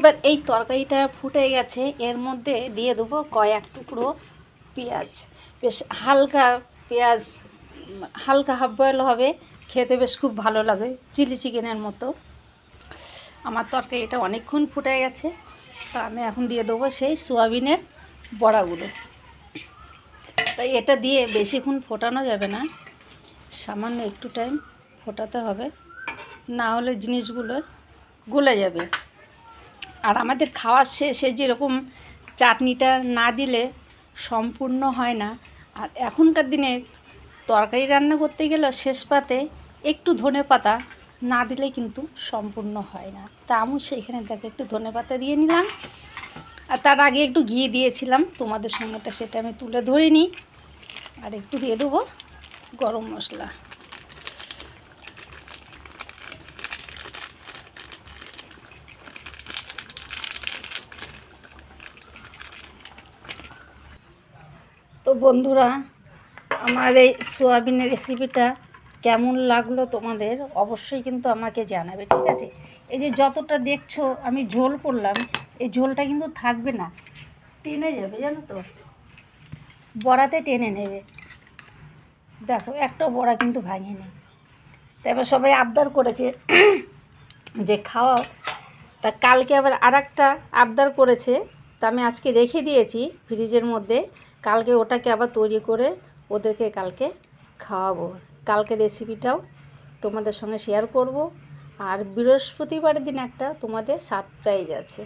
এবার এই তরকারিটা ফুটে গেছে, এর মধ্যে দিয়ে দেবো কয়েক টুকরো পেঁয়াজ। বেশ হালকা পেঁয়াজ, হালকা হাফ বয়েল হবে, খেতে বেশ খুব ভালো লাগে, চিলি চিকেনের মতো। আমার তরকারিটা অনেকক্ষণ ফুটে গেছে, তো আমি এখন দিয়ে দেবো সেই সোয়াবিনের বড়াগুলো। তাই এটা দিয়ে বেশিক্ষণ ফোটানো যাবে না, সামান্য একটু টাইম ফোটাতে হবে, না হলে জিনিসগুলো গলে যাবে। আর আমাদের খাওয়ার শেষে যেরকম চাটনিটা না দিলে সম্পূর্ণ হয় না, আর এখনকার দিনে তরকারি রান্না করতে গেলে শেষ পাতে একটু ধনেপাতা না দিলে কিন্তু সম্পূর্ণ হয় না। তা আমি সেইখানে দেখে একটু ধনেপাতা দিয়ে নিলাম, আর তার আগে একটু ঘি দিয়েছিলাম, তোমাদের সঙ্গেটা সেটা আমি তুলে ধরিনি। আর একটু দিয়ে দেবো গরম মশলা। তো বন্ধুরা, আমার এই সোয়াবিনের রেসিপিটা কেমন লাগলো তোমাদের অবশ্যই কিন্তু আমাকে জানাবে, ঠিক আছে? এই যে যতটা দেখছো আমি ঝোল করলাম, এই ঝোলটা কিন্তু থাকবে না, টেনে যাবে, জানো তো, বড়াতে টেনে নেবে। দেখো একটাও বড়া কিন্তু ভাঙেনি। তারপর সবাই আবদার করেছে যে খাওয়াও, তা কালকে আবার আর একটা আবদার করেছে, তা আমি আজকে রেখে দিয়েছি ফ্রিজের মধ্যে, কালকে ওটাকে আবার তৈরি করে ওদেরকে কালকে খাওয়াবো। কালকে রেসিপিটাও তোমাদের সঙ্গে শেয়ার করব। আর বৃহস্পতিবারের দিন একটা তোমাদের সারপ্রাইজ আছে।